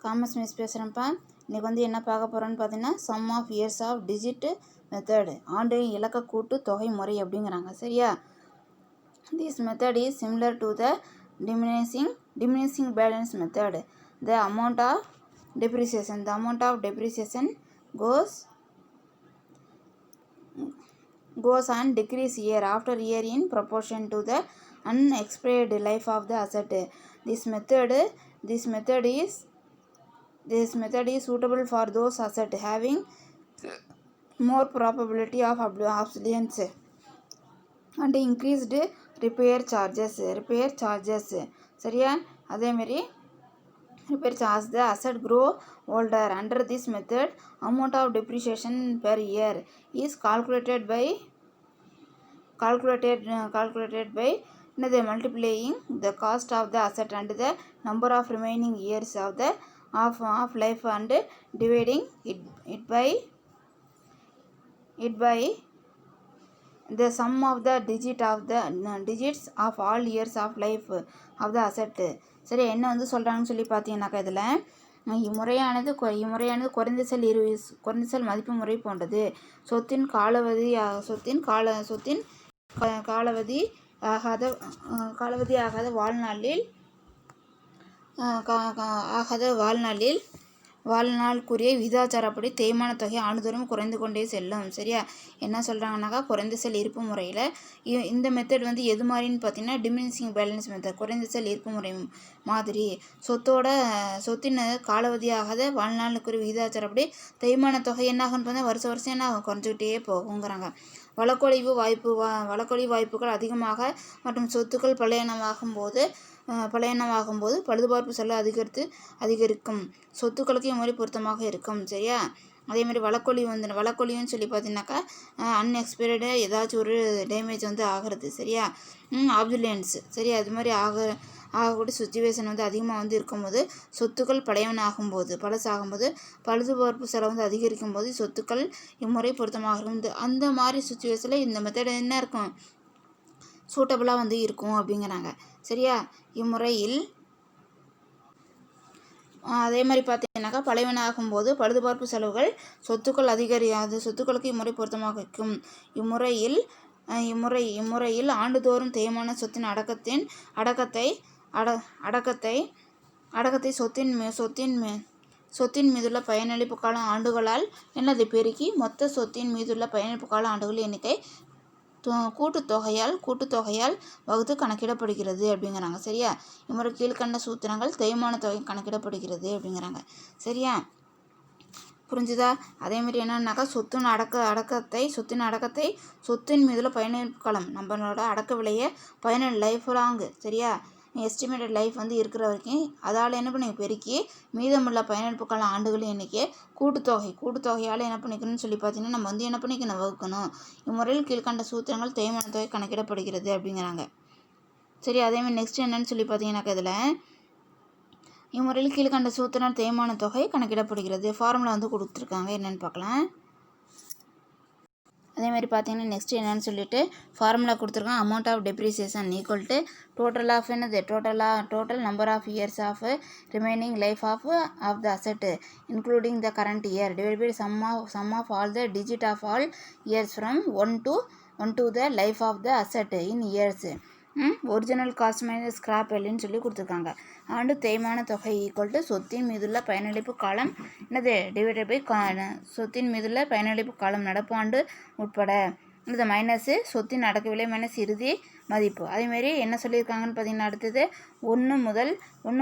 Commerce miss பேசுகிறேன்ப்பா. இன்றைக்கி வந்து என்ன பார்க்க போகிறோன்னு பார்த்தீங்கன்னா, sum of years of digit method, ஆண்டு இலக்க கூட்டு தொகை முறை அப்படிங்கிறாங்க. சரியா? This method is similar to the diminishing balance method. The amount of depreciation goes on decrease year after year in proportion to the unexpired life of the asset. This method is suitable for those assets having more probability of obsolescence and increased repair charges. சரியா? அதேமாரி repair charge the asset grow older. Under this method, amount of depreciation per year is calculated by multiplying the cost of the asset and the number of remaining years of life and dividing it by the sum of the digits of all years of life of the asset. சரி, என்ன வந்து சொல்கிறாங்கன்னு சொல்லி பார்த்தீங்கன்னாக்கா, இதில் இம்முறையானது குறைந்த செல் மதிப்பு முறை போன்றது. சொத்தின் காலாவதி ஆகாத வாழ்நாளுக்குரிய விகிதாச்சாரப்படி தேய்மான தொகை ஆண்டுதோறும் குறைந்து கொண்டே செல்லும். சரியா? என்ன சொல்கிறாங்கன்னாக்கா, குறைந்த செல் இருப்பு முறையில் இந்த மெத்தட் வந்து எது மாதிரின்னு பார்த்தீங்கன்னா, டிமினிஷிங் பேலன்ஸ் மெத்தட், குறைந்த செல் இருப்பு முறை மாதிரி. சொத்தின் காலாவதி ஆகாத வாழ்நாளுக்குரிய விகிதாச்சாரப்படி தேய்மான தொகை என்ன ஆகும்னு பார்த்தா வருஷம் என்ன ஆகும், குறைஞ்சிக்கிட்டே போகுங்கிறாங்க. வழக்கொழிவு வாய்ப்புகள் அதிகமாக மற்றும் சொத்துக்கள் பழையனமாகும் போது பழுதுபார்ப்பு செலவு அதிகரிக்கும். சொத்துக்களுக்கு இம்முறை பொருத்தமாக இருக்கும். சரியா? அதேமாதிரி வழக்கொழிவுன்னு சொல்லி பார்த்தீங்கன்னாக்கா, அன்எக்ஸ்பைர்டு ஏதாச்சும் ஒரு டேமேஜ் வந்து ஆகிறது. சரியா? ஆப்சுலன்ஸ். சரியா? அது மாதிரி ஆகக்கூடிய சுச்சுவேஷன் வந்து அதிகமாக வந்து இருக்கும்போது, சொத்துக்கள் பழசாகும்போது பழுதுபார்ப்பு செலவு வந்து அதிகரிக்கும் போது சொத்துக்கள் இம்முறை பொருத்தமாக இருக்கும். அந்த மாதிரி சுச்சுவேஷனில் இந்த மெத்தட் என்ன இருக்கும், சூட்டபுளாக வந்து இருக்கும் அப்படிங்கிறாங்க. சரியா? இம்முறையில் அதே மாதிரி பார்த்தீங்கன்னாக்கா, பழையவனாகும்போது பழுதுபார்ப்பு செலவுகள் சொத்துக்களுக்கு இம்முறை பொருத்தமாக இருக்கும். இம்முறையில் ஆண்டுதோறும் தேய்மான சொத்தின் அடக்கத்தை சொத்தின் மீதுள்ள பயனளிப்பு கால ஆண்டுகளால் பெருக்கி மொத்த சொத்தின் மீதுள்ள பயனளிப்பு கால ஆண்டுகள் எண்ணிக்கை கூட்டுத்தொகையால் வகுத்து கணக்கிடப்படுகிறது அப்படிங்கிறாங்க. சரியா? இம்முறை கீழ்கண்ட சூத்திரங்கள் தேய்மான தொகை கணக்கிடப்படுகிறது அப்படிங்கிறாங்க. சரியா? புரிஞ்சுதா? அதேமாதிரி என்னன்னாக்கா, சொத்தின் அடக்கத்தை சொத்தின் மீதுள்ள பயனளிப்பு காலம், நம்மளோட அடக்க விலையை லைஃப் லாங், சரியா, எஸ்டிமேட்டட் லைஃப் வந்து இருக்கிற வரைக்கும் அதால் என்ன பண்ணி பெருக்கி மீதமுள்ள பயனளிப்பு கால ஆண்டுகள் எண்ணிக்கை கூட்டுத்தொகையால் என்ன பண்ணிக்கணும்னு சொல்லி பார்த்தீங்கன்னா, நம்ம வந்து என்ன பண்ணிக்கணும், வகுக்கணும். இம்முறையில் கீழ்கண்ட சூத்திரங்கள் தேய்மான தொகை கணக்கிடப்படுகிறது அப்படிங்கிறாங்க. சரி, அதேமாதிரி நெக்ஸ்ட் என்னன்னு சொல்லி பார்த்தீங்கன்னாக்கா, இதில் இம்முறையில் கீழ்கண்ட சூத்திரம் தேய்மான தொகை கணக்கிடப்படுகிறது. ஃபார்முலா வந்து கொடுத்துருக்காங்க, என்னென்னு பார்க்கலாம். அதேமாதிரி பார்த்தீங்கன்னா, நெக்ஸ்ட் என்னன்னு சொல்லிட்டு ஃபார்முலா கொடுத்துருக்காங்க. Amount of depreciation equal to total number of years of remaining life of the asset including the current year divide by sum of all the digit of all years from one to the life of the asset in years. Original cost minus scrap வேல்யூன்னு சொல்லி கொடுத்துருக்காங்க. ஆண்டு தேய்மான தொகை equal to சொத்தின் மீதுள்ள பயனளிப்பு காலம் divided by சொத்தின் மீதுள்ள பயனளிப்பு காலம் நடப்பு ஆண்டு உட்பட மைனஸ் சொத்தின் அடக்க விலை மைனஸ் இறுதி மதிப்பு. அதேமாரி என்ன சொல்லியிருக்காங்கன்னு பார்த்தீங்கன்னா, அடுத்தது 1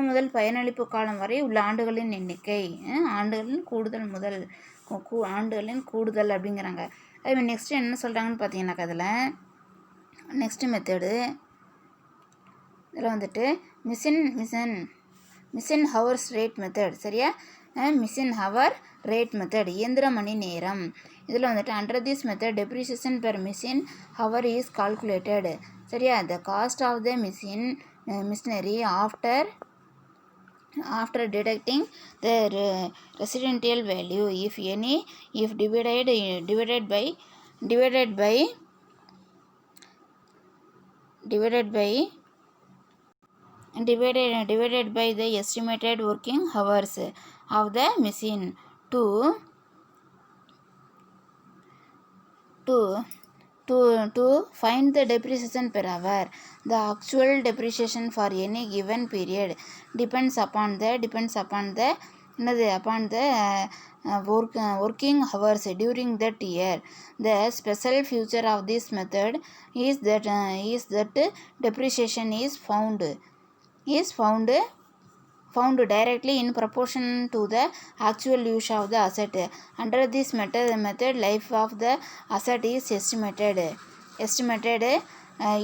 முதல் பயனளிப்பு காலம் வரை உள்ள ஆண்டுகளின் எண்ணிக்கை, ஆண்டுகளின் கூடுதல் அப்படிங்கிறாங்க. அதேமாதிரி நெக்ஸ்ட் என்ன சொல்கிறாங்கன்னு பார்த்தீங்கன்னாக்கா, அதில் நெக்ஸ்ட் மெத்தடு இதில் வந்துட்டு மிஷின் ஹவர்ஸ் ரேட் மெத்தட். சரியா? மிஷின் ஹவர் ரேட் மெத்தட், இயந்திர மணி நேரம். இதில் வந்துட்டு under this method depreciation per machine hour is calculated. சரியா? The cost of the machinery after deducting the residual value if divided by divided by the estimated working hours of the machine to find the depreciation per hour. The actual depreciation for any given period depends upon the working hours during that year. The special feature of this method is that depreciation is found directly in proportion to the actual use of the asset. Under this method life of the asset is estimated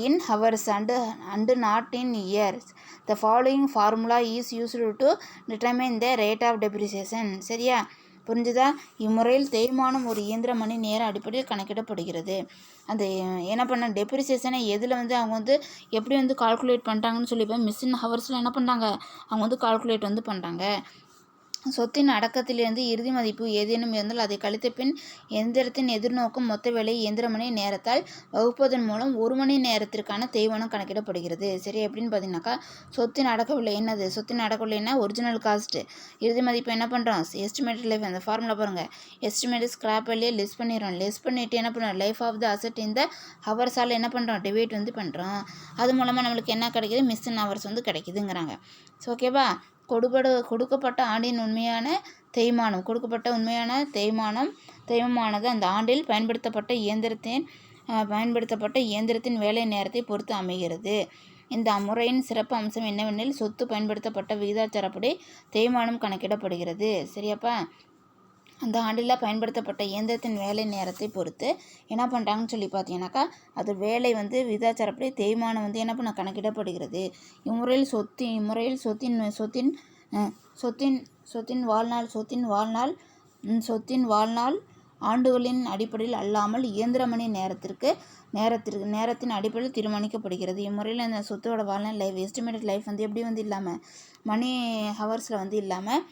in hours and not in years. The following formula is used to determine the rate of depreciation. சரியா? புரிஞ்சுதா? இம்முறையில் தேய்மானம் ஒரு இயந்திர மணி நேர அடிப்படையில் கணக்கிடப்படுகிறது. அந்த என்ன பண்ண டெப்ரிசியேஷனை எதில் அவங்க எப்படி கால்குலேட் பண்ணிட்டாங்கன்னு சொல்லி மிஷின் ஹவர்ஸில் என்ன பண்ணுறாங்க, அவங்க கால்குலேட் பண்ணுறாங்க. சொத்தின் அடக்கத்திலிருந்து இறுதி மதிப்பு ஏதேனும் இருந்தால் அதை கழித்த பின் எந்திரத்தின் எதிர்நோக்கும் மொத்த வேலை இயந்திர மணி நேரத்தால் வகுப்பதன் மூலம் ஒரு மணி நேரத்திற்கான தேய்மானம் கணக்கிடப்படுகிறது. சரி, எப்படின்னு பார்த்தீங்கன்னாக்கா சொத்தின் அடக்கவில்லை என்னது, சொத்தின் அடக்கவில்லைன்னா ஒரிஜினல் காஸ்ட்டு, இறுதி மதிப்பு என்ன பண்ணுறோம் எஸ்டிமேட்டட் லைஃப். அந்த ஃபார்முலா பாருங்கள், எஸ்டிமேட்டட் ஸ்கிராப் வேலையை லெஸ் பண்ணிவிட்டு என்ன பண்ணுறோம் லைஃப் ஆஃப் த அசட் இந்த ஹவர்ஸால் என்ன பண்ணுறோம் டிவைட் பண்ணுறோம். அது மூலமாக நம்மளுக்கு என்ன கிடைக்கிது, மிஷின் ஹவர்ஸ் கிடைக்குதுங்கிறாங்க. ஸோ ஓகேவா? கொடுக்கப்பட்ட ஆண்டின் உண்மையான தேய்மானது அந்த ஆண்டில் பயன்படுத்தப்பட்ட இயந்திரத்தின் வேலை நேரத்தை பொறுத்து அமைகிறது. இந்த முறையின் சிறப்பு அம்சம் என்னவெனில் சொத்து பயன்படுத்தப்பட்ட விகிதாச்சாரப்படி தேய்மானம் கணக்கிடப்படுகிறது. சரியாப்பா? அந்த ஆண்டில் பயன்படுத்தப்பட்ட இயந்திரத்தின் வேலை நேரத்தை பொறுத்து என்ன பண்ணுறாங்கன்னு சொல்லி பார்த்தீங்கன்னாக்கா அது வேலை விகிதாச்சாரப்படி தேய்மானம் என்ன பண்ண கணக்கிடப்படுகிறது. இம்முறையில் சொத்தின் வாழ்நாள் ஆண்டுகளின் அடிப்படையில் அல்லாமல் இயந்திர மணி நேரத்தின் அடிப்படையில் தீர்மானிக்கப்படுகிறது. இம்முறையில் அந்த சொத்தோட வாழ்நாள் லைஃப் எஸ்டிமேட்டட் லைஃப் எப்படி இல்லாமல் மணி ஹவர்ஸில் இல்லாமல்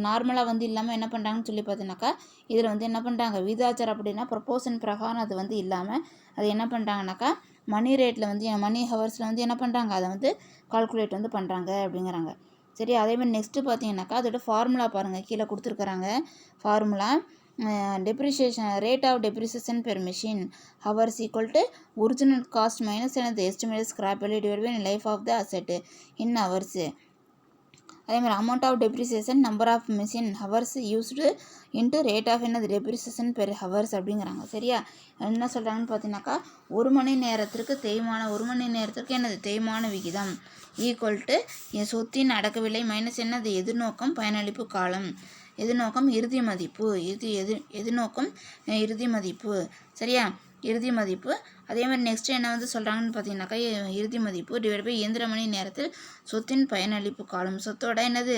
நார்மலாக இல்லாமல் என்ன பண்ணுறாங்கன்னு சொல்லி பார்த்தீங்கன்னாக்கா இதில் என்ன பண்ணுறாங்க விகிதாச்சாரம் அப்படின்னா ப்ரொப்போர்ஷன் பிரகாரம் அது இல்லாமல் அது என்ன பண்ணுறாங்கனாக்கா மணி ரேட்டில் மணி ஹவர்ஸில் என்ன பண்ணுறாங்க அதை கால்குலேட் பண்ணுறாங்க அப்படிங்கிறாங்க. சரி, அதேமாதிரி நெக்ஸ்ட்டு பார்த்தீங்கன்னாக்கா அதோட ஃபார்முலா பாருங்கள், கீழே கொடுத்துருக்குறாங்க formula. depreciation rate of depreciation per machine hours equal to original cost minus the estimated scrap value divided by life of the asset in hours. அதே மாதிரி amount of depreciation number of machine hours used into rate of என்னது depreciation per hours அப்படிங்கிறாங்க. சரியா? என்ன சொல்கிறாங்கன்னு பார்த்தீங்கன்னாக்கா ஒரு மணி நேரத்திற்கு என்னது தேய்மான விகிதம் ஈக்குவல் டு சொத்தின் அடக்க விலை மைனஸ் என்னது எதிர்நோக்கம் பயனளிப்பு காலம், எதிர்நோக்கம் இறுதி மதிப்பு. சரியா? இறுதி மதிப்பு. அதே மாதிரி நெக்ஸ்ட் என்ன சொல்கிறாங்கன்னு பார்த்தீங்கன்னாக்கா இறுதி மதிப்பு டிவைட் பை இயந்திர மணி நேரத்தில் சொத்தின் பயனளிப்பு காலம், சொத்தோட என்னது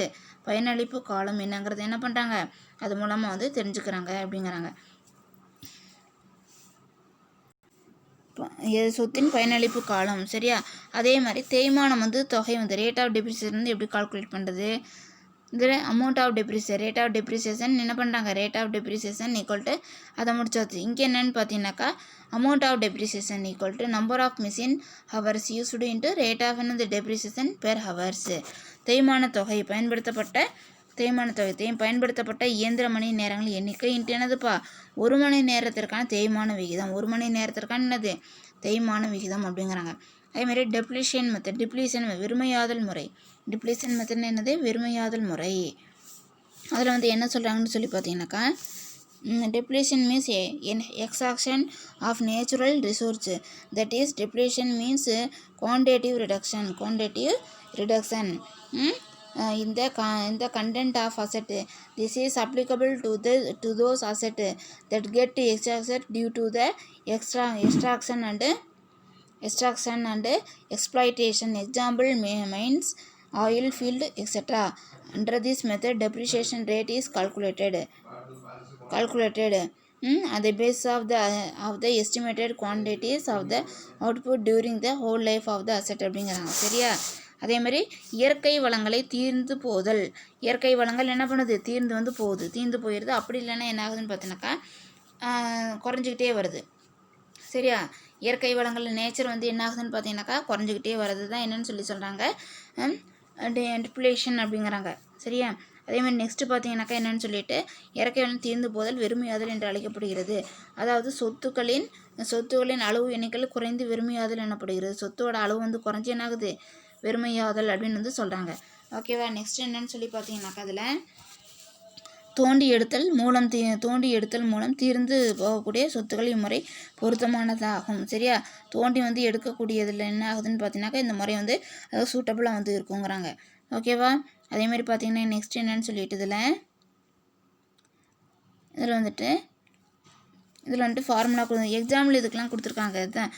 பயனளிப்பு காலம் என்னங்கிறது என்ன பண்ணுறாங்க அது மூலமாக தெரிஞ்சுக்கிறாங்க அப்படிங்கிறாங்க. சொத்தின் பயனளிப்பு காலம். சரியா? அதே மாதிரி தேய்மானம் தொகை ரேட் ஆஃப் டெப்ரிசியேஷன் எப்படி கால்குலேட் பண்ணுறது, இதில் amount of rate of depreciation என்ன பண்ணுறாங்க rate of depreciation equal to அதை முடிச்சாச்சு. இங்கே என்னென்னு பார்த்தீங்கன்னாக்கா amount of depreciation equal to number of machine hours used into rate of என்னது டெப்ரிசியேஷன் பெர் ஹவர்ஸ். பயன்படுத்தப்பட்ட இயந்திர மணி நேரங்கள் எண்ணிக்கை இன்ட்டு என்னதுப்பா ஒரு மணி நேரத்திற்கான தேய்மான விகிதம், ஒரு மணி நேரத்திற்கான என்னது தேய்மான விகிதம் அப்படிங்கிறாங்க. அதேமாதிரி டெப்ளிஷன் வெறுமையாதல் முறை. டிப்ளீஷன் மெத்தட் என்னது வெறுமையாதல் முறை. அதில் என்ன சொல்கிறாங்கன்னு சொல்லி பார்த்தீங்கன்னாக்கா depletion means extraction of natural resource, that is depletion means quantitative reduction in the content of asset. This is applicable to those asset that get extracted due to the extraction and exploitation. Example mines, oil field, etc. Under this method depreciation rate is calculated at the basis of the estimated quantities of the output during the whole life of the asset அப்படிங்கிறாங்க. சரியா? அதே மாதிரி இயற்கை வளங்களை தீர்ந்து போதல். இயற்கை வளங்கள் என்ன பண்ணுது தீர்ந்து போயிடுது. அப்படி இல்லைன்னா என்ன ஆகுதுன்னு பார்த்தீங்கன்னாக்கா குறைஞ்சிக்கிட்டே வருது. சரியா? இயற்கை வளங்கள் நேச்சர் வந்து என்ன ஆகுதுன்னு பார்த்தீங்கன்னாக்கா குறைஞ்சிக்கிட்டே வர்றது தான் என்னன்னு சொல்கிறாங்க, டிப்ளேஷன் அப்படிங்கிறாங்க. சரியா? அதேமாதிரி நெக்ஸ்ட்டு பார்த்தீங்கன்னாக்கா என்னென்னு சொல்லிட்டு இயற்கை வளம் தீர்ந்து போதல் வெறுமையாதல் என்று அழைக்கப்படுகிறது. அதாவது சொத்துக்களின் அளவு எண்ணிக்கையில் குறைந்து வெறுமையாதல் எனப்படுகிறது. சொத்தோட அளவு வந்து குறைஞ்சி என்ன ஆகுது, வெறுமையாதல் அப்படின்னு வந்து சொல்கிறாங்க. ஓகேவா? நெக்ஸ்ட் என்னன்னு சொல்லி பார்த்தீங்கன்னாக்கா அதில் தோண்டி எடுத்தல் மூலம் தீர்ந்து போகக்கூடிய சொத்துக்கள் இம்முறை பொருத்தமானதாகும். சரியா? தோண்டி வந்து எடுக்கக்கூடியதில் என்ன ஆகுதுன்னு பார்த்தீங்கன்னாக்கா இந்த முறை வந்து அதாவது சூட்டபுளாக வந்து இருக்குங்கிறாங்க. ஓகேவா? அதேமாதிரி பார்த்தீங்கன்னா நெக்ஸ்ட் என்னன்னு சொல்லிட்டு இதில் வந்துட்டு ஃபார்முலா எக்ஸாம்பிள் இதுக்கெலாம் கொடுத்துருக்காங்க. இதுதான்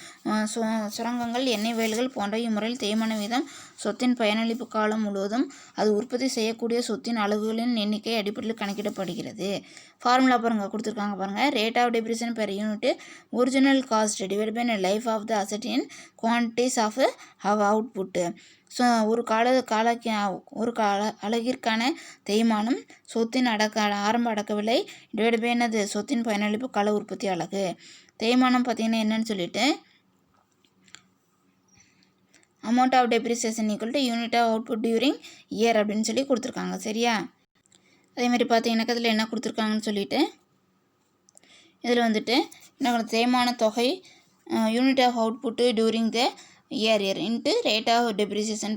சுரங்கங்கள், எண்ணெய் வயல்கள் போன்ற இம்முறையில் தேய்மான வீதம் சொத்தின் பயனளிப்பு காலம் முழுவதும் அது உற்பத்தி செய்யக்கூடிய சொத்தின் அலகுகளின் எண்ணிக்கை அடிப்படையில் கணக்கிடப்படுகிறது. ஃபார்முலா பாருங்கள் கொடுத்துருக்காங்க பாருங்கள். Rate of depreciation per unit original cost divide by life of the asset in quantities of output. So ஒரு அலகிற்கான தேய்மானம் சொத்தின் ஆரம்ப அடக்க விலை டிவைட் பை என்னது சொத்தின் பயனளிப்பு கள உற்பத்தி அலகு. தேய்மானம் பார்த்தீங்கன்னா என்னன்னு சொல்லிட்டு amount of depreciation equal to unit of output during year அப்படின்னு சொல்லி கொடுத்துருக்காங்க. சரியா? அதேமாதிரி பார்த்தீங்கன்னாக்கா இதில் என்ன கொடுத்துருக்காங்கன்னு சொல்லிட்டு இதில் வந்துட்டு என்ன தேய்மான தொகை unit of output during the year into rate of depreciation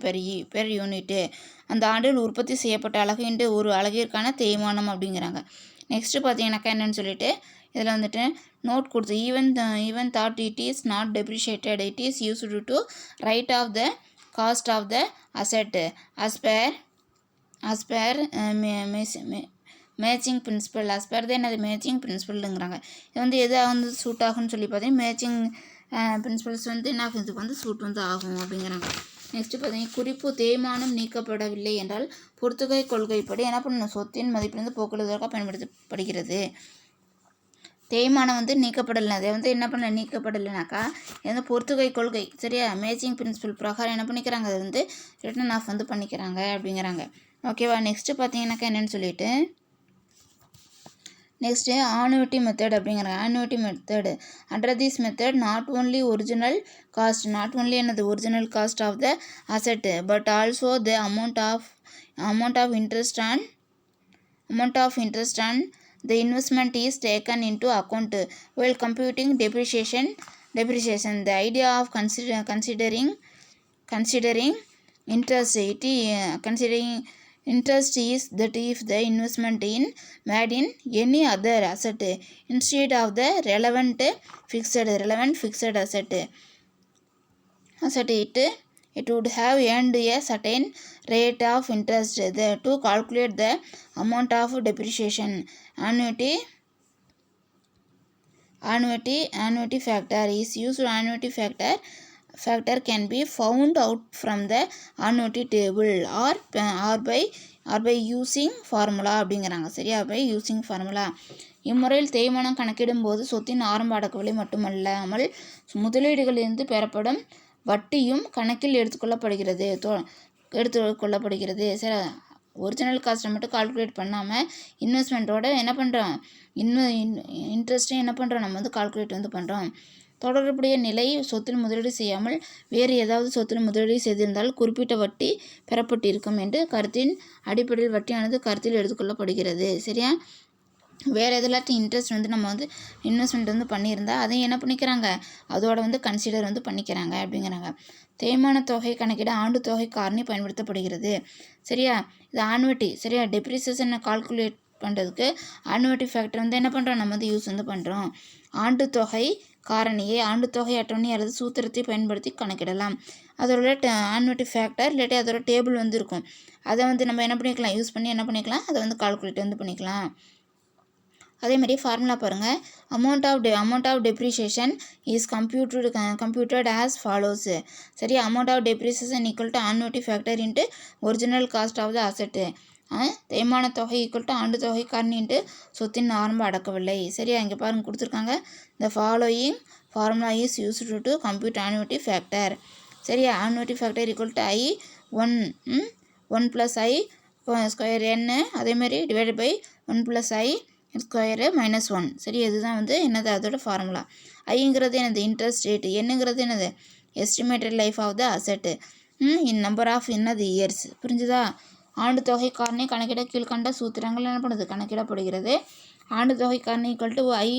per unit. அந்த ஆண்டில் உற்பத்தி செய்யப்பட்ட அலகு இன்ட்டு ஒரு அலகிற்கான தேய்மானம் அப்படிங்கிறாங்க. நெக்ஸ்ட்டு பார்த்தீங்கன்னாக்கா என்னென்னு சொல்லிட்டு இதில் வந்துட்டு நோட் கொடுத்து even though it is not depreciated it is used to write off the cost of the asset as per matching principle என்னது மேட்சிங் பிரின்சிபல்ங்கிறாங்க. இது வந்து எது வந்து சூட் ஆகும்னு சொல்லி பார்த்தீங்கன்னா மேட்சிங் பிரின்சிபல்ஸ் வந்து என்ன ஆகும், இதுக்கு வந்து சூட் வந்து ஆகும் அப்படிங்கிறாங்க. நெக்ஸ்ட்டு பார்த்தீங்கன்னா குறிப்பு தேய்மானம் நீக்கப்படவில்லை என்றால் பொறுத்துகை கொள்கைப்படி என்ன பண்ணணும், சொத்தின் மதிப்பிலிருந்து போக்குவரத்தாக பயன்படுத்தப்படுகிறது. தேய்மானம் வந்து நீக்கப்படலை, அதை வந்து என்ன பண்ண நீக்கப்படலைனாக்கா இது வந்து பொறுத்துகை கொள்கை சரியா மேட்சிங் பிரின்சிபல் பிரகாரம் என்ன பண்ணிக்கிறாங்க, அதை வந்து ரிட்டன் ஆஃப் வந்து பண்ணிக்கிறாங்க அப்படிங்கிறாங்க. ஓகேவா? நெக்ஸ்ட்டு பார்த்தீங்கன்னாக்கா என்னென்னு சொல்லிட்டு நெக்ஸ்ட்டு ஆனுவிட்டி மெத்தட் அப்படிங்கிறாங்க. Annuity method under this method not only original cost of the asset but also the amount of interest on the investment is taken into account while computing depreciation. The idea of considering interest is that if the investment in made in any other asset instead of the relevant fixed asset it would have earned a certain rate of interest. To calculate the amount of depreciation, annuity factor is used. Annuity factor can be found out from the annuity table or by using formula அப்படிங்கிறாங்க. சரியா? by using formula. இம்முறையில் தேய்மானம் கணக்கிடும் போது சொத்தின் ஆரம்ப அடக்கவிலை மட்டுமல்லாமல் முதலீடுகளிலிருந்து பெறப்படும் வட்டியும் கணக்கில் எடுத்துக்கொள்ளப்படுகிறது. சரி, ஒரிஜினல் காஸ்ட்டை மட்டும் கால்குலேட் பண்ணாமல் இன்வெஸ்ட்மெண்ட்டோட என்ன பண்ணுறோம், இன்ட்ரெஸ்ட்டையும் என்ன பண்ணுறோம் நம்ம வந்து கால்குலேட் வந்து பண்ணுறோம். தொடர்புடைய நிலை சொத்தில் முதலீடு செய்யாமல் வேறு ஏதாவது சொத்தில் முதலீடு செய்திருந்தால் குறிப்பிட்ட வட்டி பெறப்பட்டிருக்கும் என்று கருத்தின் அடிப்படையில் வட்டியானது கருத்தில் எடுத்துக்கொள்ளப்படுகிறது. சரியா? வேறு எதுலாச்சும் இன்ட்ரெஸ்ட் வந்து நம்ம வந்து இன்வெஸ்ட்மெண்ட் வந்து பண்ணியிருந்தால் அதையும் என்ன பண்ணிக்கிறாங்க, அதோட வந்து கன்சிடர் வந்து பண்ணிக்கிறாங்க அப்படிங்கிறாங்க. தேய்மான தொகை கணக்கிட ஆண்டு தொகை காரணி பயன்படுத்தப்படுகிறது. சரியா? இது ஆனுவிட்டி. சரியா? டெப்ரிசியேஷனை கால்குலேட் பண்ணுறதுக்கு ஆனுவிட்டி ஃபேக்டர் வந்து என்ன பண்ணுறோம், நம்ம வந்து யூஸ் வந்து பண்ணுறோம். ஆண்டு தொகை காரணியை ஆண்டு தொகை அட்டவணை அல்லது சூத்திரத்தை பயன்படுத்தி கணக்கிடலாம். அதோட ஆனுவிட்டி ஃபேக்டர் இல்லாட்டி அதோட டேபிள் வந்து இருக்கும், அதை வந்து நம்ம என்ன பண்ணிக்கலாம், யூஸ் பண்ணி என்ன பண்ணிக்கலாம், அதை வந்து கால்குலேட் வந்து பண்ணிக்கலாம். அதேமாதிரி ஃபார்முலா பாருங்கள். Amount of depreciation is computed as follows. சரி, amount of depreciation equal to annuity factor into original cost of the asset. தேய்மான தொகை ஈக்குவல் டு ஆண்டு தொகை காரணி இன்ட்டு சொத்தின் ஆரம்ப அடக்கவில்லை. சரியா? இங்கே பாருங்கள் கொடுத்துருக்காங்க. The following formula is used to compute annuity factor. சரியா? Annuity factor equal to I1 + I² n அதேமாதிரி டிவைடட் பை 1 + I ஸ்கொயரு -1. சரி, இதுதான் வந்து என்னது அதோட ஃபார்முலா. ஐங்கிறது என்னது இன்ட்ரெஸ்ட் ரேட்டு, என்னங்கிறது என்னது எஸ்டிமேட்டட் லைஃப் ஆஃப் த அசட்டு, இன் நம்பர் ஆஃப் என்னது இயர்ஸ். புரிஞ்சுதா? ஆண்டு தொகை காரணி கணக்கிட கீழ்கண்ட சூத்திரங்கள் என்ன பண்ணுது கணக்கிடப்படுகிறது. ஆண்டு தொகை காரணி ஈக்குவல் டு ஐ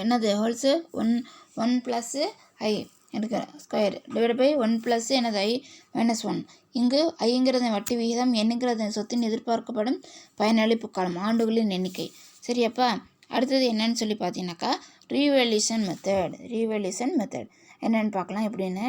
என்னது ஹோல்ஸு 1 + ஐ எடுக்கிற ஸ்கொயர் டிவைட் பை 1 + என்னது ஐ -1. இங்கு ஐங்கிறது வட்டி விகிதம், என்னங்கிறது சொத்தின் எதிர்பார்க்கப்படும் பயனளிப்பு காலம், ஆண்டுகளின் எண்ணிக்கை. சரியாப்பா? அடுத்தது என்னன்னு சொல்லி பார்த்தீங்கன்னாக்கா ரீவேல்யூஷன் மெத்தட் என்னென்னு பார்க்கலாம் எப்படின்னு.